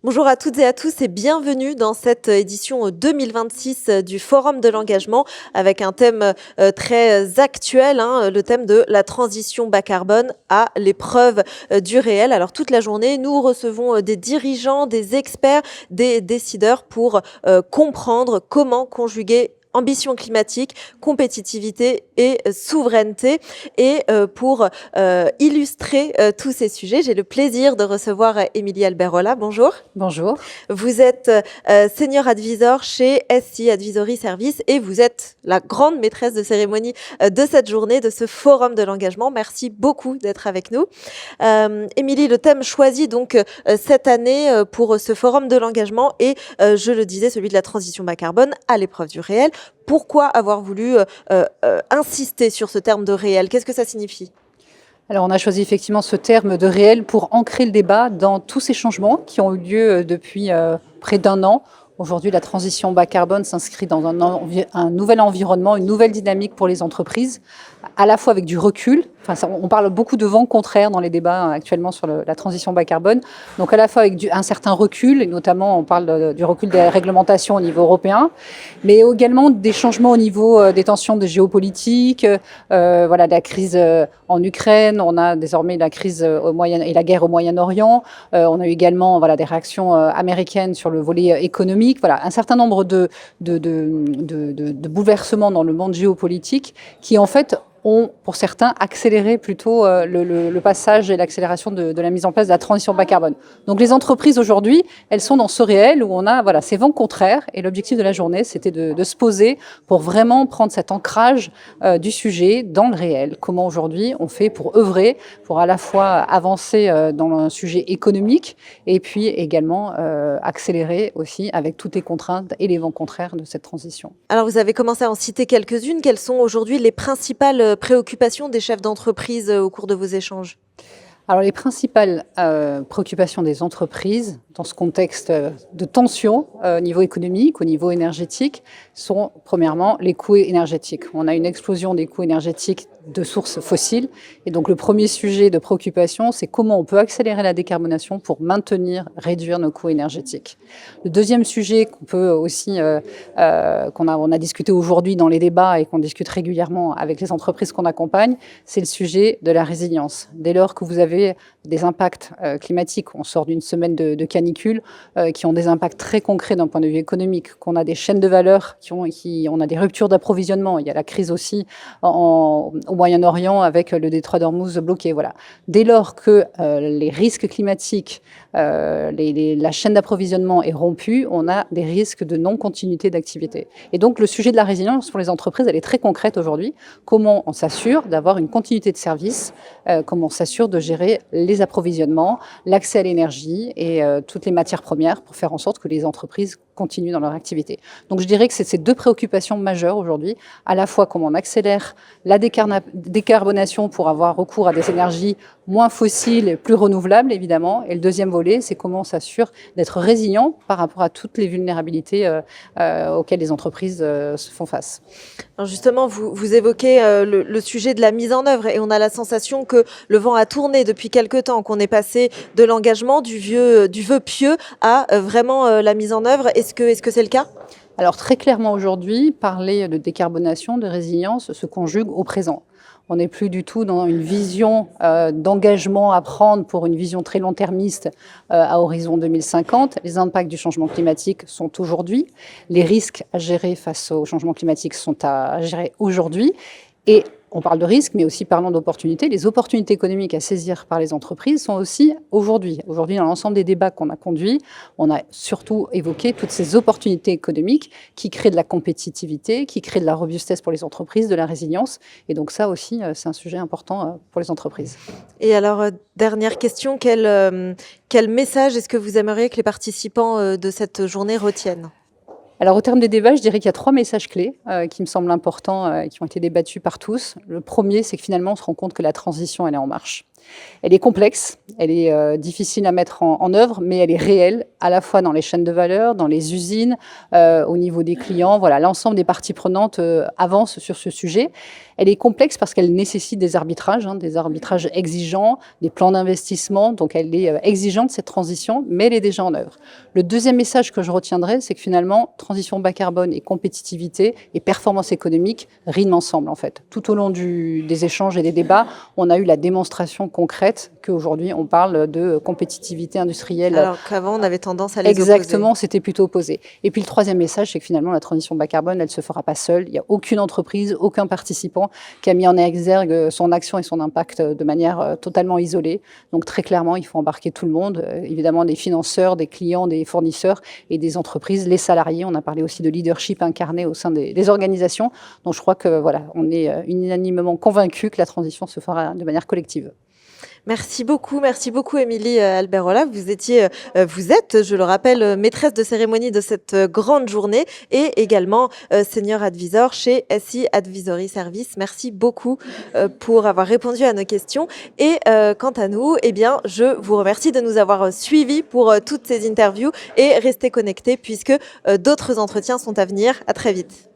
Bonjour à toutes et à tous et bienvenue dans cette édition 2026 du Forum de l'engagement avec un thème très actuel, le thème de la transition bas carbone à l'épreuve du réel. Alors toute la journée, nous recevons des dirigeants, des experts, des décideurs pour comprendre comment conjuguer ambition climatique, compétitivité et souveraineté. Et pour illustrer tous ces sujets, j'ai le plaisir de recevoir Émilie Alberola. Bonjour. Bonjour. Vous êtes senior advisor chez SI Advisory Service et vous êtes la grande maîtresse de cérémonie de cette journée, de ce forum de l'engagement. Merci beaucoup d'être avec nous. Émilie, le thème choisi donc cette année pour ce forum de l'engagement est, je le disais, celui de la transition bas carbone à l'épreuve du réel. Pourquoi avoir voulu insister sur ce terme de réel? Qu'est-ce que ça signifie? Alors, on a choisi effectivement ce terme de réel pour ancrer le débat dans tous ces changements qui ont eu lieu depuis près d'un an. Aujourd'hui, la transition bas carbone s'inscrit dans un nouvel environnement, une nouvelle dynamique pour les entreprises, à la fois avec du recul. On parle beaucoup de vent contraire dans les débats actuellement sur la transition bas carbone. Donc, à la fois avec un certain recul, et notamment on parle du recul des réglementations au niveau européen, mais également des changements au niveau des tensions géopolitiques, de la crise en Ukraine. On a désormais la crise et la guerre au Moyen-Orient. On a eu également des réactions américaines sur le volet économique. Voilà, un certain nombre de bouleversements dans le monde géopolitique qui, en fait, ont, pour certains, accéléré plutôt le passage et l'accélération de la mise en place de la transition bas carbone. Donc les entreprises aujourd'hui, elles sont dans ce réel où on a ces vents contraires et l'objectif de la journée, c'était de se poser pour vraiment prendre cet ancrage du sujet dans le réel. Comment aujourd'hui on fait pour œuvrer, pour à la fois avancer dans un sujet économique et puis également accélérer aussi avec toutes les contraintes et les vents contraires de cette transition. Alors vous avez commencé à en citer quelques-unes. Quelles sont aujourd'hui les principales préoccupations des chefs d'entreprise au cours de vos échanges? Alors, les principales préoccupations des entreprises dans ce contexte de tension au niveau économique, au niveau énergétique, sont premièrement les coûts énergétiques. On a une explosion des coûts énergétiques de sources fossiles. Et donc, le premier sujet de préoccupation, c'est comment on peut accélérer la décarbonation pour réduire nos coûts énergétiques. Le deuxième sujet qu'on peut aussi, on a discuté aujourd'hui dans les débats et qu'on discute régulièrement avec les entreprises qu'on accompagne, c'est le sujet de la résilience. Dès lors que vous avez des impacts climatiques, on sort d'une semaine de canicule, qui ont des impacts très concrets d'un point de vue économique, qu'on a des chaînes de valeur, on a des ruptures d'approvisionnement. Il y a la crise aussi au Moyen-Orient avec le détroit d'Ormuz bloqué. Voilà. Dès lors que les risques climatiques, la chaîne d'approvisionnement est rompue, on a des risques de non-continuité d'activité. Et donc, le sujet de la résilience pour les entreprises, elle est très concrète aujourd'hui. Comment on s'assure d'avoir une continuité de service, comment on s'assure de gérer les approvisionnements, l'accès à l'énergie et toutes les matières premières pour faire en sorte que les entreprises continuent dans leur activité. Donc je dirais que c'est ces deux préoccupations majeures aujourd'hui, à la fois comment on accélère la décarbonation pour avoir recours à des énergies moins fossiles et plus renouvelables évidemment, et le deuxième volet, c'est comment on s'assure d'être résilient par rapport à toutes les vulnérabilités auxquelles les entreprises se font face. Alors justement, vous évoquez le sujet de la mise en œuvre et on a la sensation que le vent a tourné depuis quelque temps, qu'on est passé de l'engagement, du vœu pieux à vraiment la mise en œuvre. Est-ce que c'est le cas ? Alors très clairement aujourd'hui, parler de décarbonation, de résilience se conjugue au présent. On n'est plus du tout dans une vision d'engagement à prendre pour une vision très long-termiste à horizon 2050. Les impacts du changement climatique sont aujourd'hui. Les risques à gérer face au changement climatique sont à gérer aujourd'hui. Et on parle de risques, mais aussi parlons d'opportunités. Les opportunités économiques à saisir par les entreprises sont aussi aujourd'hui. Aujourd'hui, dans l'ensemble des débats qu'on a conduits, on a surtout évoqué toutes ces opportunités économiques qui créent de la compétitivité, qui créent de la robustesse pour les entreprises, de la résilience. Et donc ça aussi, c'est un sujet important pour les entreprises. Et alors, dernière question, quel message est-ce que vous aimeriez que les participants de cette journée retiennent ? Alors, au terme des débats, je dirais qu'il y a 3 messages clés qui me semblent importants, qui ont été débattus par tous. Le premier, c'est que finalement, on se rend compte que la transition, elle est en marche. Elle est complexe, elle est difficile à mettre en œuvre, mais elle est réelle, à la fois dans les chaînes de valeur, dans les usines, au niveau des clients. Voilà, l'ensemble des parties prenantes avancent sur ce sujet. Elle est complexe parce qu'elle nécessite des arbitrages exigeants, des plans d'investissement. Donc, elle est exigeante, cette transition, mais elle est déjà en œuvre. Le deuxième message que je retiendrai, c'est que finalement, transition bas carbone et compétitivité et performance économique riment ensemble, en fait. Tout au long des échanges et des débats, on a eu la démonstration concrète qu'aujourd'hui, on parle de compétitivité industrielle. Alors qu'avant, on avait tendance à les Exactement, opposer. c'était plutôt opposé. Et puis le troisième message, c'est que finalement, la transition bas carbone, elle ne se fera pas seule. Il n'y a aucune entreprise, aucun participant qui a mis en exergue son action et son impact de manière totalement isolée. Donc très clairement, il faut embarquer tout le monde, évidemment des financeurs, des clients, des fournisseurs et des entreprises, les salariés. On a parlé aussi de leadership incarné au sein des organisations. Donc je crois que voilà, on est unanimement convaincus que la transition se fera de manière collective. Merci beaucoup Émilie Alberola. Vous êtes, je le rappelle, maîtresse de cérémonie de cette grande journée et également senior advisor chez SI Advisory Service. Merci beaucoup pour avoir répondu à nos questions. Et quant à nous, eh bien, je vous remercie de nous avoir suivis pour toutes ces interviews et restez connectés puisque d'autres entretiens sont à venir. À très vite.